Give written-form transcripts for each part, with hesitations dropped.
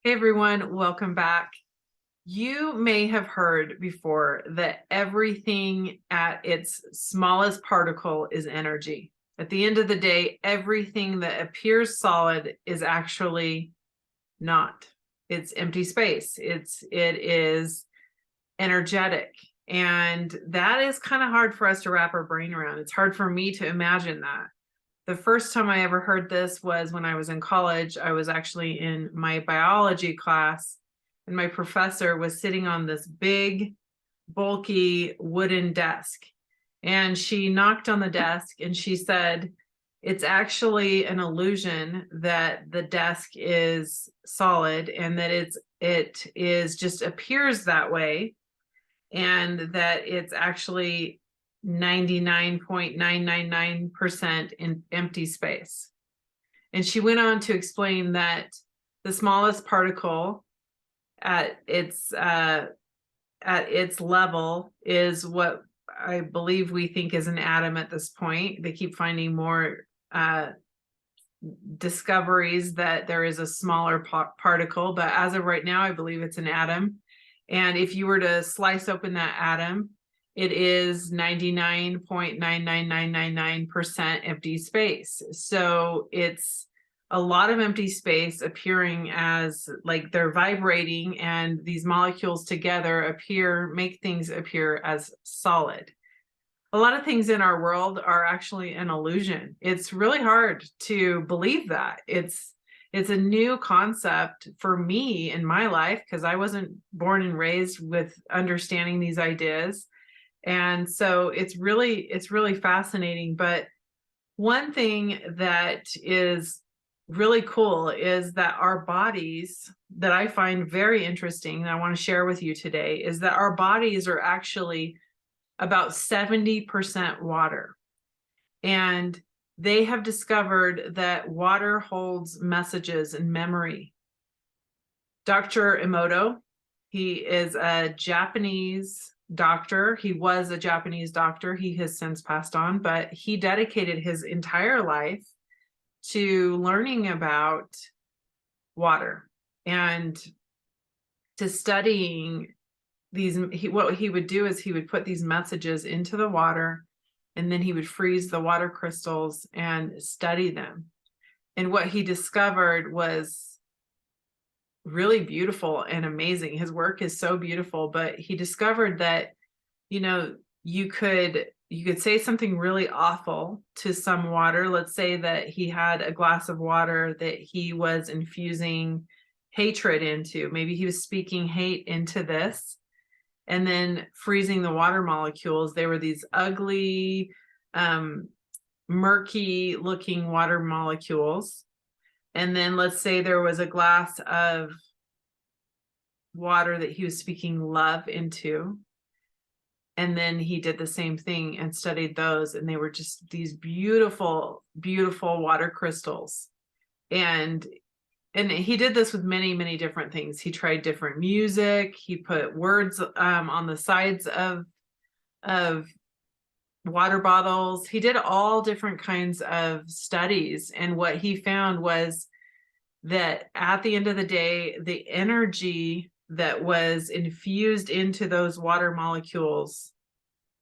Hey everyone, welcome back. You may have heard before that everything at its smallest particle is energy. At the end of the day, everything that appears solid is actually not. It's empty space. It is energetic. And that is kind of hard for us to wrap our brain around. It's hard for me to imagine that. The first time I ever heard this was when I was in college. I was actually in my biology class, and my professor was sitting on this big, bulky wooden desk. And she knocked on the desk and she said, "It's actually an illusion that the desk is solid and that it is just appears that way, and that it's actually 99.999% in empty space." And she went on to explain that the smallest particle at its level is what I believe we think is an atom at this point. They keep finding more discoveries that there is a smaller particle, but as of right now, I believe it's an atom. And if you were to slice open that atom, it is 99.99999% empty space. So it's a lot of empty space appearing as like they're vibrating, and these molecules together make things appear as solid. A lot of things in our world are actually an illusion. It's really hard to believe that. It's a new concept for me in my life because I wasn't born and raised with understanding these ideas. And so it's really fascinating. But one thing that is really cool is that our bodies, that I find very interesting, and I want to share with you today, is that our bodies are actually about 70% water. And they have discovered that water holds messages and memory. Dr. Emoto, he is a Japanese doctor. He was a Japanese doctor. He has since passed on, but he dedicated his entire life to learning about water and to studying these. What he would do is he would put these messages into the water, and then he would freeze the water crystals and study them. And what he discovered was really beautiful and amazing. His work is so beautiful, but he discovered that, you could say something really awful to some water. Let's say that he had a glass of water that he was infusing hatred into. Maybe he was speaking hate into this, and then freezing the water molecules. They were these ugly, murky looking water molecules. And then let's say there was a glass of water that he was speaking love into. And then he did the same thing and studied those. And they were just these beautiful, beautiful water crystals. And he did this with many, many different things. He tried different music. He put words on the sides of water bottles. He did all different kinds of studies. And what he found was that at the end of the day, the energy that was infused into those water molecules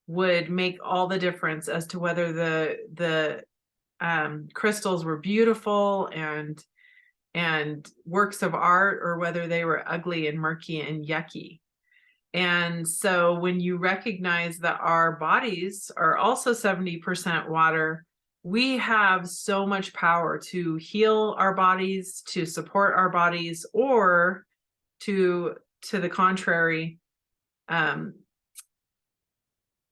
would make all the difference as to whether the crystals were beautiful and works of art, or whether they were ugly and murky and yucky. And so when you recognize that our bodies are also 70% water, we have so much power to heal our bodies, to support our bodies, or to the contrary,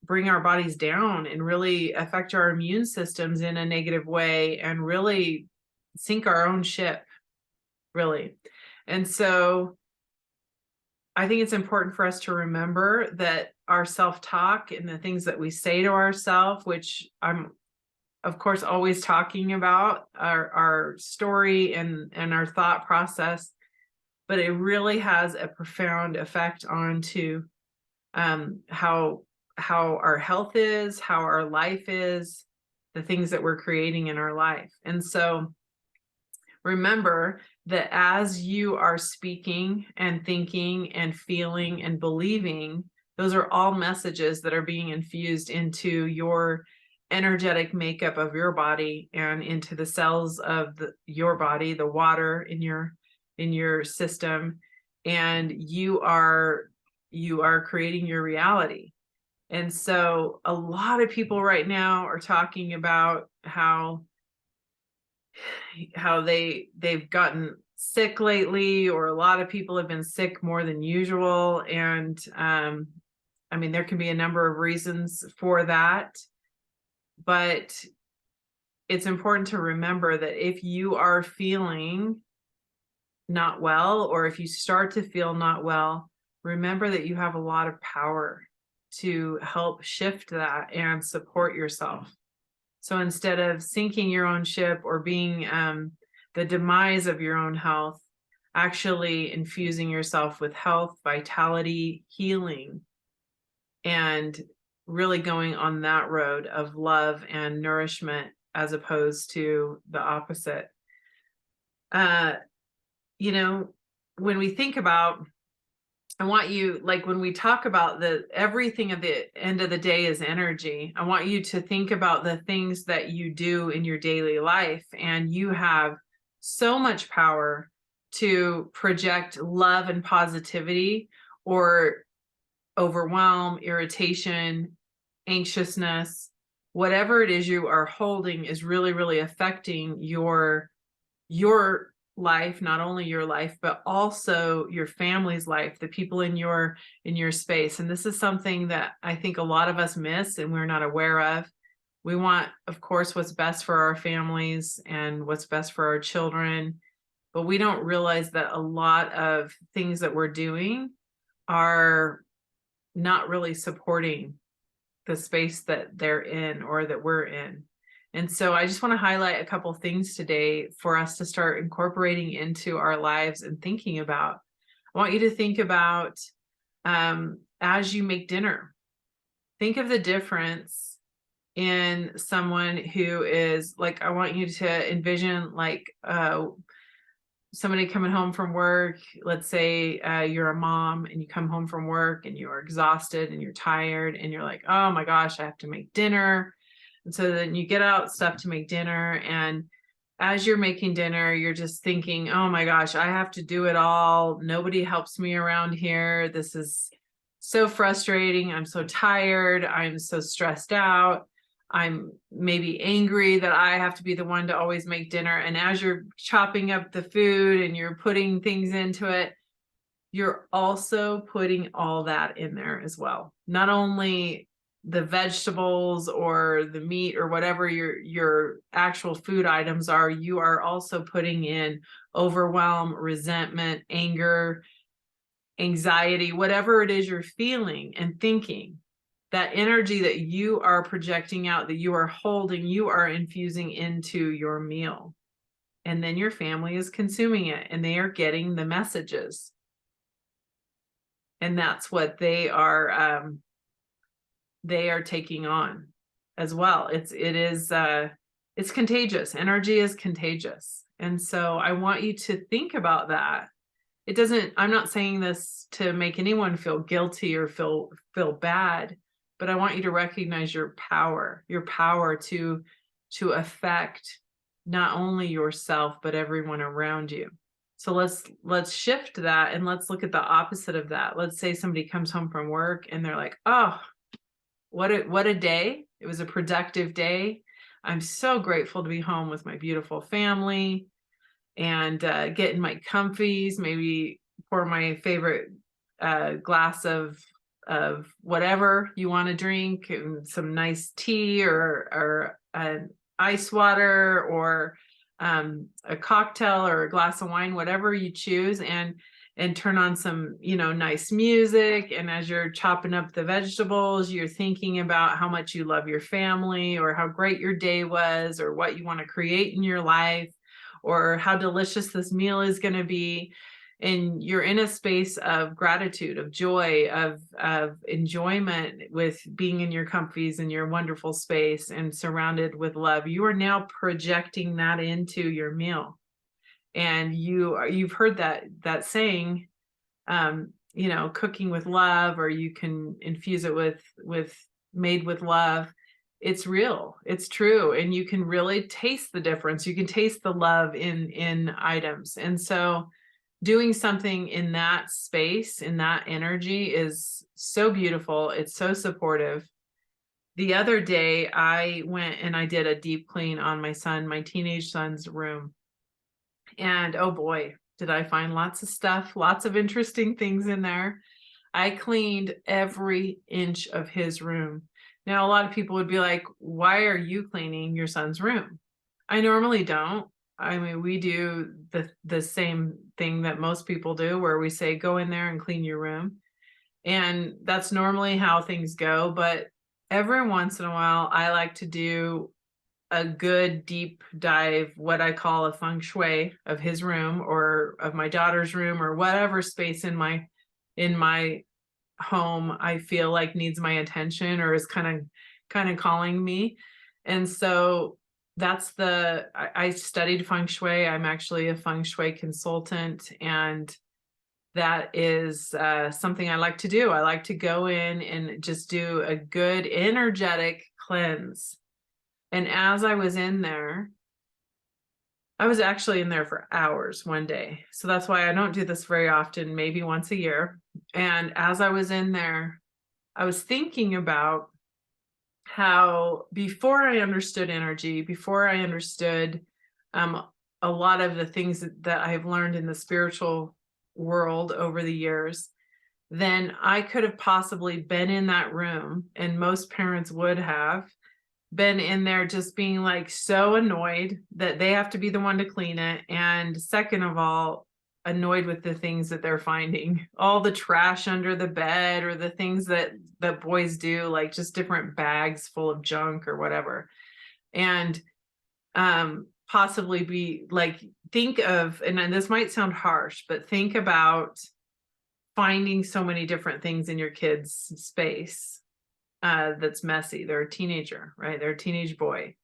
bring our bodies down and really affect our immune systems in a negative way and really sink our own ship, really. And so I think it's important for us to remember that our self-talk and the things that we say to ourselves, which I'm, of course, always talking about our story and our thought process, but it really has a profound effect onto how our health is, how our life is, the things that we're creating in our life. And so remember that as you are speaking and thinking and feeling and believing, those are all messages that are being infused into your energetic makeup of your body and into the cells of your body, the water in your system, and you are creating your reality. And so a lot of people right now are talking about how they've gotten sick lately, or a lot of people have been sick more than usual. And I mean, there can be a number of reasons for that, but it's important to remember that if you are feeling not well, or if you start to feel not well, remember that you have a lot of power to help shift that and support yourself. So instead of sinking your own ship or being the demise of your own health, actually infusing yourself with health, vitality, healing, and really going on that road of love and nourishment as opposed to the opposite. You know, when we think about, I want you, like when we talk about everything at the end of the day is energy, I want you to think about the things that you do in your daily life, and you have so much power to project love and positivity, or overwhelm, irritation, anxiousness. Whatever it is you are holding is really, really affecting your life, not only your life, but also your family's life, the people in your space. And this is something that I think a lot of us miss and we're not aware of. We want, of course, what's best for our families and what's best for our children, but we don't realize that a lot of things that we're doing are not really supporting the space that they're in or that we're in. And so I just want to highlight a couple things today for us to start incorporating into our lives and thinking about. I want you to think about, as you make dinner, think of the difference in someone who is like, I want you to envision like somebody coming home from work. Let's say you're a mom and you come home from work and you're exhausted and you're tired and you're like, oh my gosh, I have to make dinner. And so then you get out stuff to make dinner, and as you're making dinner, you're just thinking, oh my gosh, I have to do it all. Nobody helps me around here. This is so frustrating. I'm so tired. I'm so stressed out. I'm maybe angry that I have to be the one to always make dinner. And as you're chopping up the food and you're putting things into it, you're also putting all that in there as well. Not only the vegetables or the meat or whatever your actual food items are, you are also putting in overwhelm, resentment, anger, anxiety, whatever it is you're feeling and thinking. That energy that you are projecting out, that you are holding, you are infusing into your meal. And then your family is consuming it and they are getting the messages. And that's what they are taking on as well. It's contagious. Energy is contagious. And so I want you to think about that. I'm not saying this to make anyone feel guilty or feel bad, but I want you to recognize your power to affect not only yourself, but everyone around you. So let's shift that and let's look at the opposite of that. Let's say somebody comes home from work and they're like, oh, what a day. It was a productive day. I'm so grateful to be home with my beautiful family and get in my comfies, maybe pour my favorite glass of whatever you want to drink, some nice tea or an ice water or a cocktail or a glass of wine, whatever you choose, and turn on some, nice music. And as you're chopping up the vegetables, you're thinking about how much you love your family or how great your day was or what you want to create in your life or how delicious this meal is going to be. And you're in a space of gratitude, of joy, of enjoyment with being in your comfies in your wonderful space and surrounded with love. You are now projecting that into your meal. And you've heard that saying, cooking with love, or you can infuse it with made with love. It's real, it's true, and you can really taste the difference. You can taste the love in items. And so doing something in that space, in that energy, is so beautiful. It's so supportive. The other day I went and I did a deep clean on my teenage son's room. And oh boy, did I find lots of stuff, lots of interesting things in there. I cleaned every inch of his room. Now, a lot of people would be like, why are you cleaning your son's room? I normally don't. I mean, we do the same thing that most people do, where we say, go in there and clean your room. And that's normally how things go. But every once in a while, I like to do a good deep dive, what I call a feng shui of his room, or of my daughter's room, or whatever space in my home I feel like needs my attention, or is kind of calling me. And so I studied feng shui. I'm actually a feng shui consultant, and that is something I like to do. I like to go in and just do a good energetic cleanse. And as I was in there, I was actually in there for hours one day. So that's why I don't do this very often, maybe once a year. And as I was in there, I was thinking about how, before I understood energy, before I understood a lot of the things that I've learned in the spiritual world over the years, then I could have possibly been in that room, and most parents would have been in there just being like so annoyed that they have to be the one to clean it. And second of all, annoyed with the things that they're finding, all the trash under the bed, or the things that boys do, like just different bags full of junk or whatever. And possibly be like, think of, and this might sound harsh, but think about finding so many different things in your kids' space that's messy. They're a teenager, right? They're a teenage boy.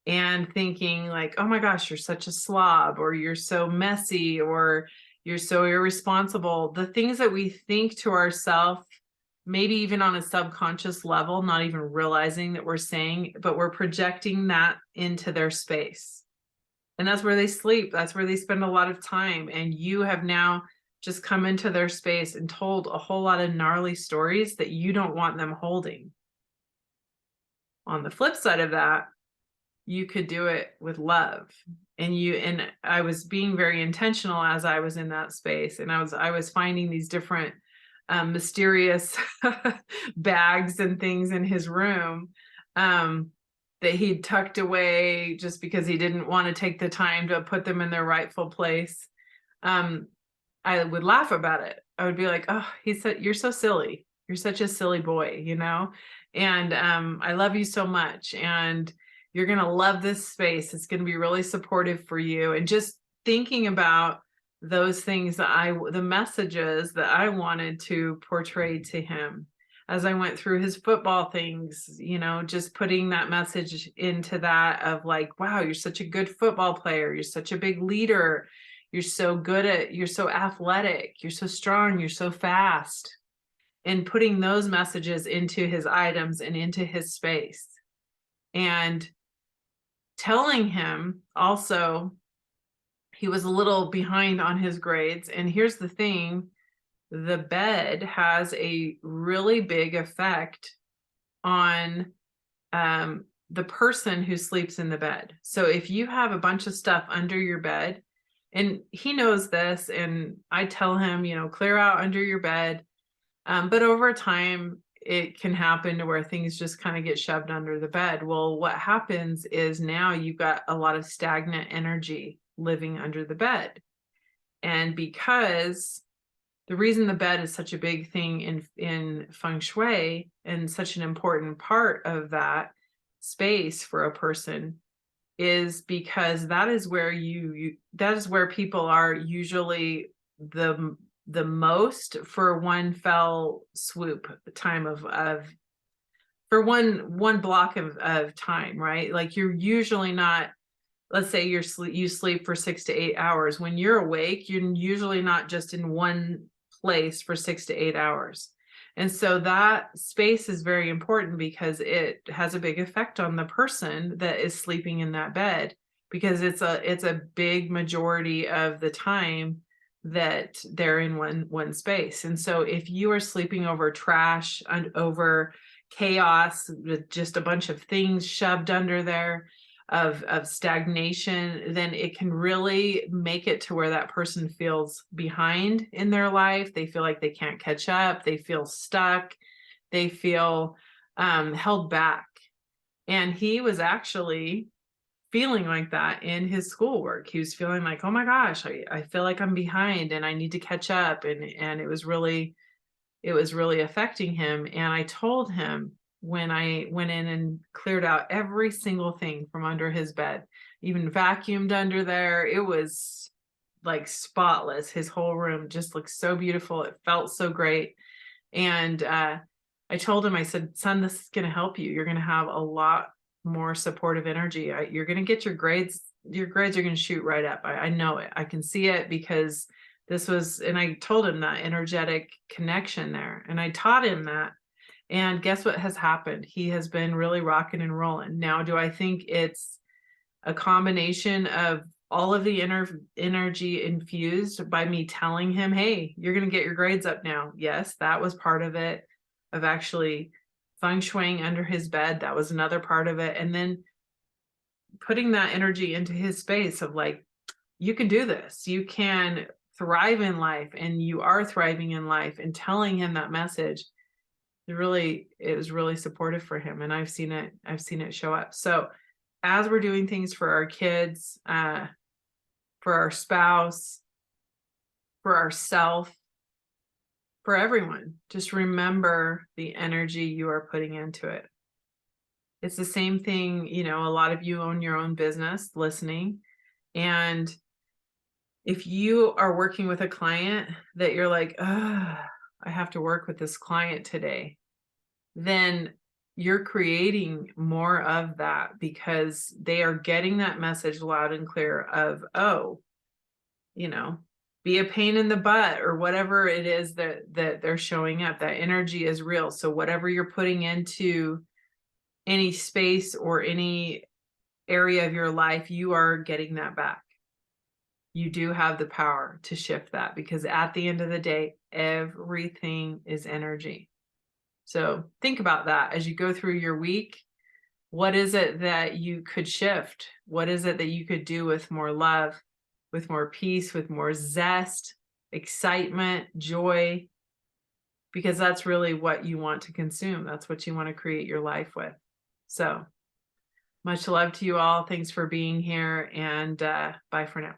And thinking like, oh my gosh, you're such a slob, or you're so messy, or you're so irresponsible. The things that we think to ourselves, maybe even on a subconscious level, not even realizing that we're saying, but we're projecting that into their space. And that's where they sleep. That's where they spend a lot of time. And you have now just come into their space and told a whole lot of gnarly stories that you don't want them holding. On the flip side of that, you could do it with love. And I was being very intentional as I was in that space. And I was finding these different mysterious bags and things in his room that he'd tucked away just because he didn't want to take the time to put them in their rightful place. I would laugh about it. I would be like, oh, he said, you're so silly. You're such a silly boy, and I love you so much. And you're going to love this space. It's going to be really supportive for you. And just thinking about those things the messages that I wanted to portray to him as I went through his football things, just putting that message into that of like, wow, you're such a good football player. You're such a big leader. You're so athletic. You're so strong. You're so fast. And putting those messages into his items and into his space. And telling him also, he was a little behind on his grades. And here's the thing, the bed has a really big effect on the person who sleeps in the bed. So if you have a bunch of stuff under your bed, and he knows this, and I tell him, clear out under your bed. But over time, it can happen to where things just kind of get shoved under the bed. Well, what happens is now you've got a lot of stagnant energy living under the bed. And because the reason the bed is such a big thing in feng shui, and such an important part of that space for a person, is because that is where that is where people are usually the most, for one fell swoop time of for one block of time, right? Like you're usually not let's say you sleep for 6 to 8 hours. When you're awake, you're usually not just in one place for 6 to 8 hours. And so that space is very important because it has a big effect on the person that is sleeping in that bed, because it's a big majority of the time that they're in one space. And so if you are sleeping over trash and over chaos with just a bunch of things shoved under there, of stagnation, then it can really make it to where that person feels behind in their life. They feel like they can't catch up. They feel stuck. They feel held back. And he was actually feeling like that in his schoolwork. He was feeling like, oh my gosh, I feel like I'm behind and I need to catch up. And it was really affecting him. And I told him, when I went in and cleared out every single thing from under his bed, even vacuumed under there, it was like spotless. His whole room just looked so beautiful. It felt so great. And I told him, I said, son, this is going to help you. You're going to have a lot more supportive energy. You're going to get your grades. Your grades are going to shoot right up. I know it. I can see it, because this was, and I told him that energetic connection there, and I taught him that. And guess what has happened? He has been really rocking and rolling. Now, do I think it's a combination of all of the energy infused by me telling him, hey, you're going to get your grades up now? Yes, that was part of it, of actually feng shuiing under his bed. That was another part of it. And then putting that energy into his space of like, you can do this. You can thrive in life, and you are thriving in life, and telling him that message, it was really supportive for him. And I've seen it show up. So as we're doing things for our kids, for our spouse, for ourself, for everyone, just remember the energy you are putting into it. It's the same thing, a lot of you own your own business listening. And if you are working with a client that you're like, I have to work with this client today, then you're creating more of that, because they are getting that message loud and clear of, be a pain in the butt, or whatever it is that they're showing up. That energy is real. So whatever you're putting into any space or any area of your life, you are getting that back. You do have the power to shift that, because at the end of the day, everything is energy. So think about that as you go through your week. What is it that you could shift? What is it that you could do with more love, with more peace, with more zest, excitement, joy? Because that's really what you want to consume. That's what you want to create your life with. So much love to you all. Thanks for being here, and bye for now.